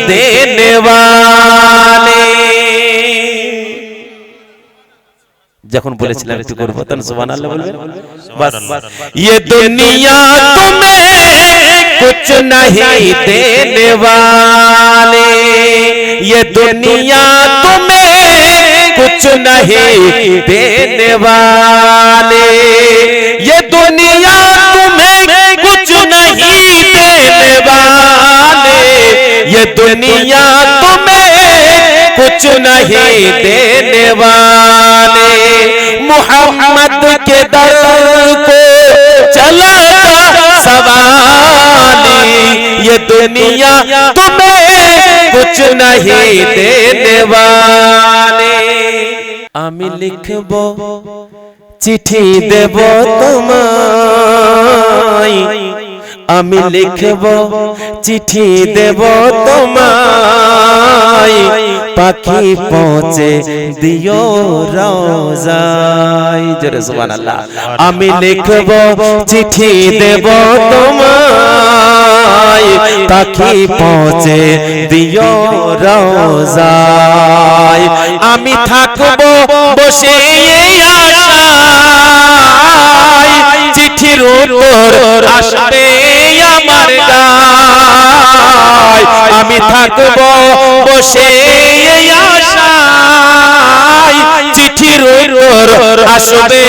देने वाले যখন বলেছিলাম একটু করব তখন সুবহানাল্লাহ বলবেন बस ये दुनिया तुम्हें कुछ नहीं देने वाले ये दुनिया तुम्हें कुछ नहीं देने वाले ये दुनिया तुम्हें कुछ नहीं देने वाले ये दुनिया तुम्हें कुछ नहीं देने वाले मोहम्मद के दर को चलाता सवाली ये दुनिया तुम्हें कुछ नहीं देने वाले आमी लिखबो चिठी देबो तुम्हाई आमी लिखबो चिठी देबो तुम्हाई पाखी पहुँचे दियो रोजाई जरे सुबहानाल्लाह आमी लिखबो चिठी देबो तुम्हाई पाखी पहुँचे दियो रोजाई आमी थाकबो बसे आशाय चिठिर उत्तर आसबे आमार गाय आमी थाकबो बसे आशाय चिठिर उत्तर आसबे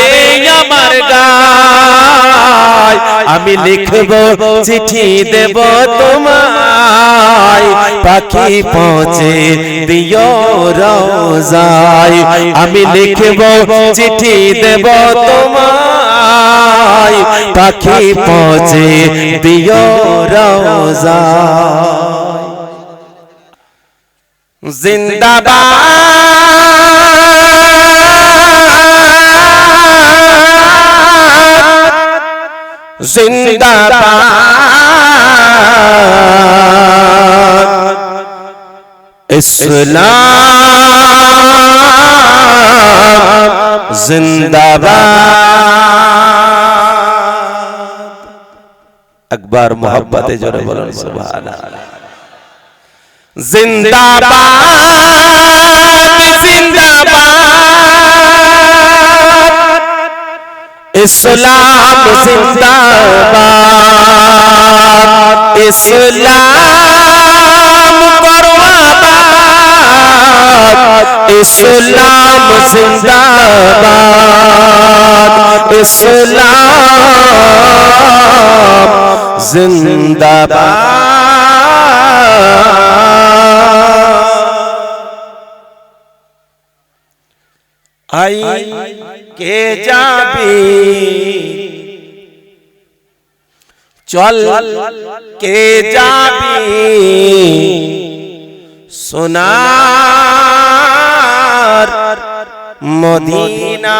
आमार गाय आमी लिखबो चिठी देबो तुम्हाई पाखी पहुँचे दियो रोजाय आमी लिखबो चिठी देबो तुम्हाई पाखी पहुँचे दियो रोजाय जिंदाबाद जिंदाबाद इस्लाम जिंदाबाद अकबर मोहब्बत जोरे बोलो सुभान अल्लाह जिंदाबाद जिंदाबाद इस्लाम जिंदाबाद इस्लाम बरबाद इस्लाम जिंदाबाद इस्लाम जिंदाबाद आई के जाबी चल के जाबी सोनार मदीना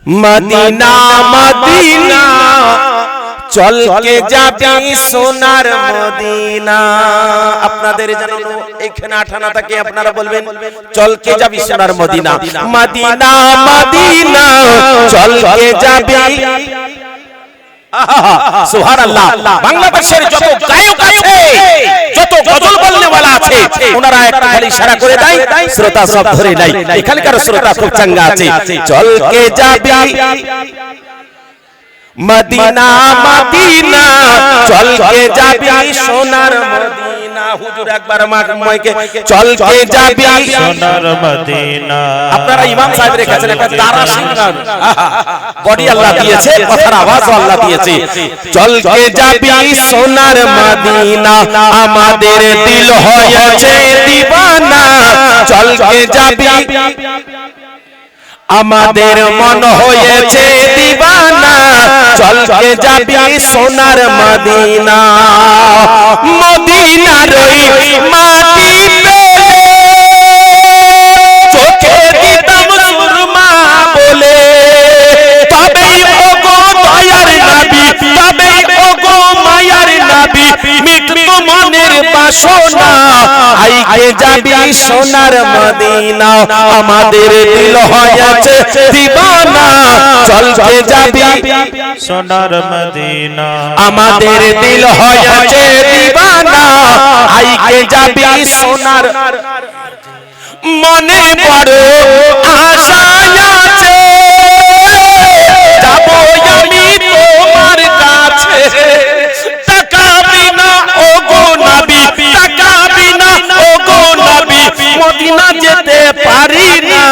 मदीना मदीना चल के जाबी सोनार मदीना আপনাদের জানানো এখানে আঠানা থাকে আপনারা বলবেন চল কে যাবি সোনার মদিনা মদিনা মদিনা চল কে যাবি সুবহানাল্লাহ বাংলাদেশের যত গায়ক আছে যত গজল বলনে वाला আছে ওনারা একটা খালি ইশারা করে দেয় শ্রোতা সব ধরে নাই এখানকার শ্রোতা খুব চাঙ্গা আছে চল কে যাবি मदीना मदीना चल के जाबी सोनार मदीना हुजूर একবার মাইকে চল কে যাবি সোনার মদিনা আপনারা ইমাম সাহেব রেখেছেন একটা দারা সিংগান বডি আল্লাহ দিয়েছে কথার আওয়াজ আল্লাহ দিয়েছে চল কে যাবি সোনার মদিনা আমাদের দিল হয়েছে দিওয়ানা চল কে যাবি আমাদের মন হয়েছে দিওয়ানা চল কে যাবি সোনার মদিনা মদিনার ওই মাটি পেলে চোখে দিতাম সুরমা বলে তবেই ওগো দয়ার নবী তবেই ওগো মায়ার নবী মিটতো মনের বাসনা আইকে যাবি সোনার মদিনা আমাদের দিল হয়েছে দিবানা চলকে যাবি সোনার মদিনা আমাদের দিল হয়েছে দিবানা আইকে যাবি সোনার মনে বড় আশা আছে যাব আমি তোমার কাছে টাকা বিনা ও গো নবী টাকা বিনা ও গো নবী মদিনা যেতে পারি না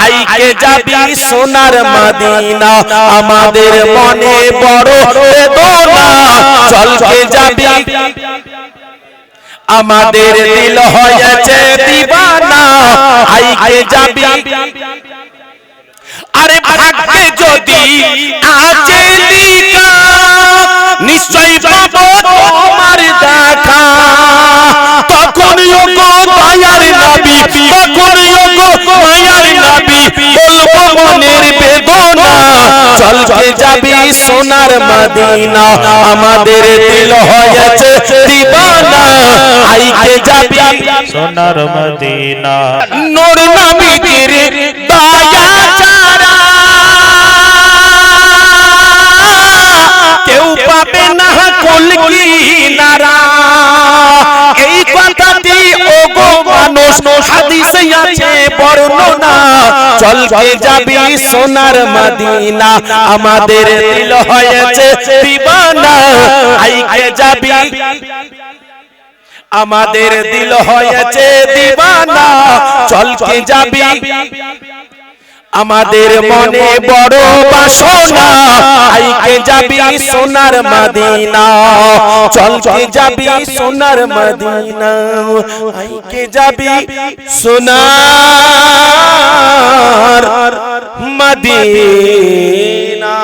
আইকে যাবি সোনার মদিনা আমাদের মনে বড় বেদনা চলকে যাবি আমাদের দিল হয়েছে দিবানা আইকে যাবি আরে ভাগ্যে যদি আছে লিখা নিশ্চয় পাবো তোমার দেখা তখন ওগো দয়ার নবী তখন ওগো মায়ার নবী বলবো মনের বেদনা চলকে যাবি সোনার মদিনা আমাদের দিল হয়েছে দিবানা আইকে যাবি সোনার মদিনা নূর নবীর দয়া ছাড়া কেউ পাবে না কুল কিনারা এই কথাটি ওগো মানুষ হাদিসে আছে বর্ণনা চলকে যাবি সোনার মদিনা আমাদের দিল হয়েছে দিবানা আইকে যাবি আমাদের দিল হয়েছে দিবানা চলকে যাবি আমাদের মনে বড় বাসনা আইকে যাবি সোনার মদিনা চলকে যাবি সোনার মদিনা আইকে যাবি সোনার মদিনা